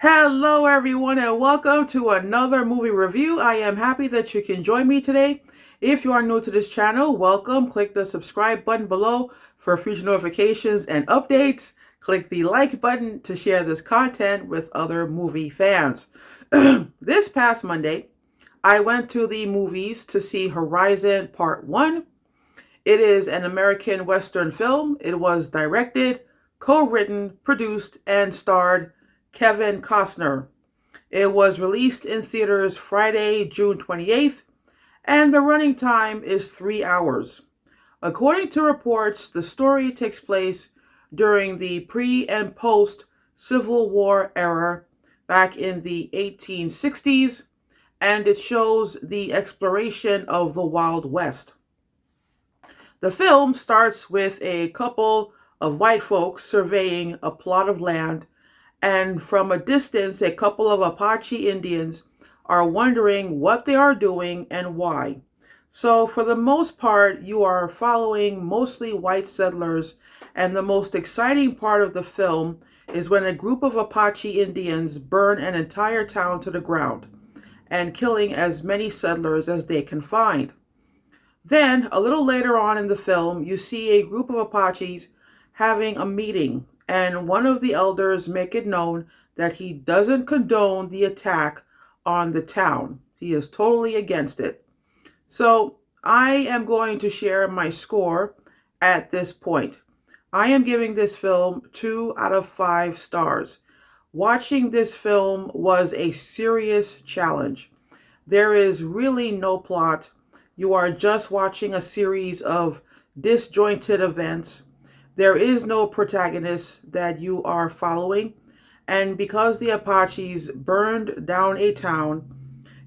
Hello, everyone, and welcome to another movie review. I am happy that you can join me today. If you are new to this channel, welcome. Click the subscribe button below for future notifications and updates. Click the like button to share this content with other movie fans. This past Monday, I went to the movies to see Horizon Part 1. It is an American Western film. It was directed, co-written, produced, and starred Kevin Costner. It was released in theaters Friday, June 28th, and the running time is 3 hours. According to reports, the story takes place during the pre- and post-Civil War era back in the 1860s, and it shows the exploration of the Wild West. The film starts with a couple of white folks surveying a plot of land, and from a distance, a couple of Apache Indians are wondering what they are doing and why. So, for the most part, you are following mostly white settlers, and the most exciting part of the film is when a group of Apache Indians burn an entire town to the ground and killing as many settlers as they can find. Then, a little later on in the film, you see a group of Apaches having a meeting, and one of the elders make it known that he doesn't condone the attack on the town. He is totally against it. So, I am going to share my score at this point. I am giving this film 2 out of 5 stars. Watching this film was a serious challenge. There is really no plot. You are just watching a series of disjointed events. There is no protagonist that you are following. And because the Apaches burned down a town,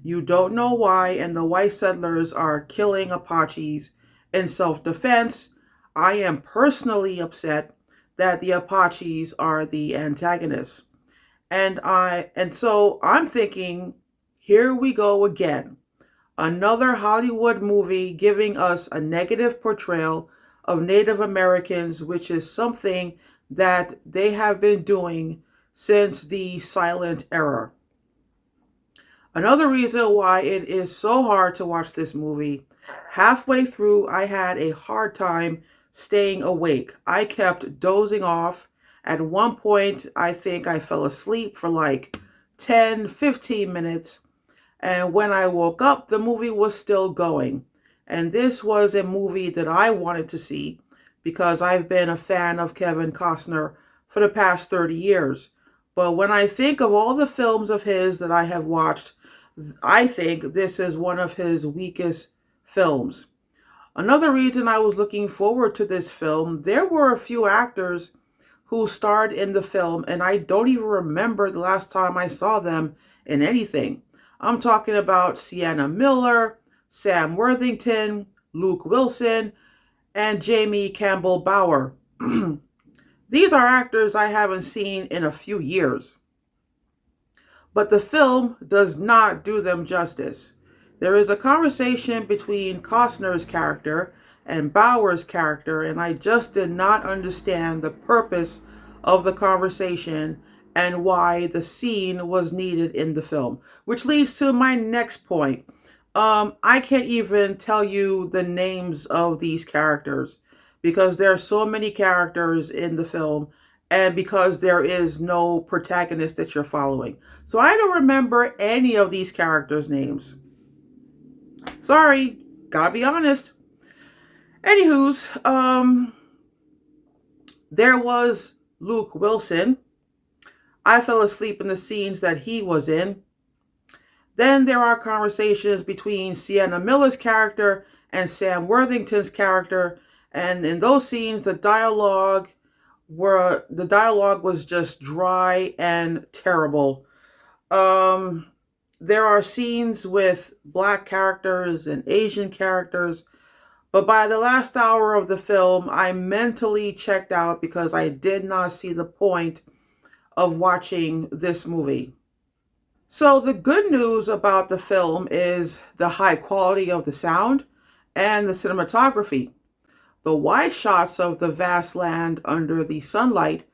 you don't know why, and the white settlers are killing Apaches in self-defense. I am personally upset that the Apaches are the antagonists. So I'm thinking, here we go again. Another Hollywood movie giving us a negative portrayal of Native Americans, which is something that they have been doing since the silent era. Another reason why it is so hard to watch this movie, halfway through I had a hard time staying awake. I kept dozing off. At one point, I think I fell asleep for like 10, 15 minutes. And when I woke up, the movie was still going. And this was a movie that I wanted to see because I've been a fan of Kevin Costner for the past 30 years. But when I think of all the films of his that I have watched, I think this is one of his weakest films. Another reason I was looking forward to this film, there were a few actors who starred in the film, and I don't even remember the last time I saw them in anything. I'm talking about Sienna Miller, Sam Worthington, Luke Wilson, and Jamie Campbell Bower. These are actors I haven't seen in a few years. But the film does not do them justice. There is a conversation between Costner's character and Bower's character, and I just did not understand the purpose of the conversation and why the scene was needed in the film. Which leads to my next point. I can't even tell you the names of these characters because there are so many characters in the film and because there is no protagonist that you're following. So I don't remember any of these characters' names. Sorry, gotta be honest. Anywho's, there was Luke Wilson. I fell asleep in the scenes that he was in. Then there are conversations between Sienna Miller's character and Sam Worthington's character, and in those scenes the dialogue was just dry and terrible. There are scenes with black characters and Asian characters, but by the last hour of the film I mentally checked out because I did not see the point of watching this movie. So the good news about the film is the high quality of the sound and the cinematography. The wide shots of the vast land under the sunlight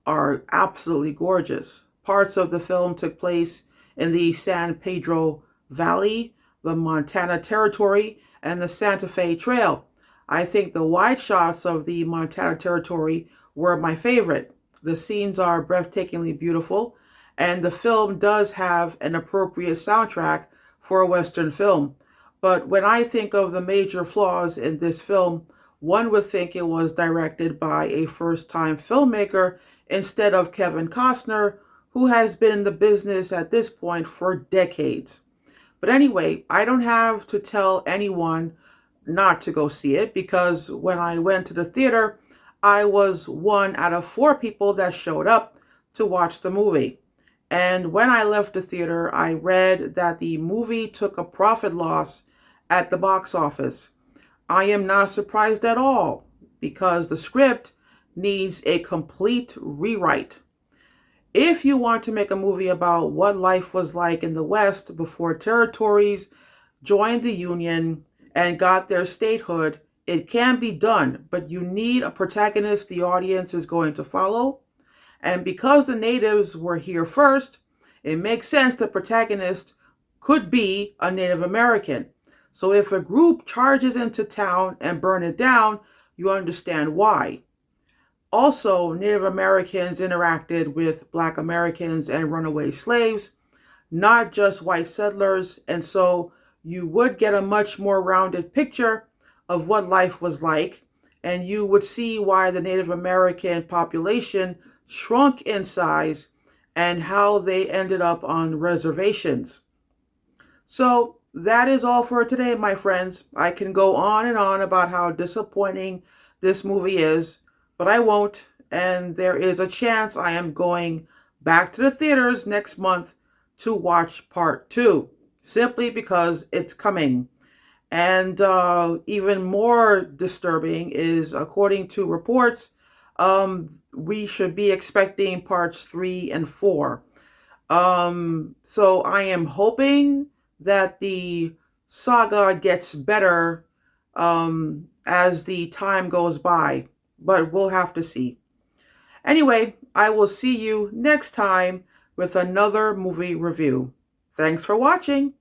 are absolutely gorgeous. parts of the film took place in the San Pedro Valley, the Montana Territory, and the Santa Fe Trail. I think the wide shots of the Montana Territory were my favorite. The scenes are breathtakingly beautiful, and the film does have an appropriate soundtrack for a Western film. But when I think of the major flaws in this film, one would think it was directed by a first-time filmmaker instead of Kevin Costner, who has been in the business at this point for decades. But anyway, I don't have to tell anyone not to go see it, because when I went to the theater, I was one out of 4 people that showed up to watch the movie. And when I left the theater, I read that the movie took a profit loss at the box office. I am not surprised at all, because the script needs a complete rewrite. If you want to make a movie about what life was like in the West before territories joined the Union and got their statehood, it can be done, but you need a protagonist the audience is going to follow. And because the natives were here first, it makes sense the protagonist could be a Native American. So if a group charges into town and burn it down, you understand why. Also, Native Americans interacted with Black Americans and runaway slaves, not just white settlers, and so you would get a much more rounded picture of what life was like, and you would see why the Native American population shrunk in size and how they ended up on reservations. So that is all for today, my friends. I can go on and on about how disappointing this movie is, but I won't, and there is a chance I am going back to the theaters next month to watch part 2, simply because it's coming. And even more disturbing is, according to reports, we should be expecting parts 3 and 4. So I am hoping that the saga gets better as the time goes by, but we'll have to see. Anyway, I will see you next time with another movie review. Thanks for watching.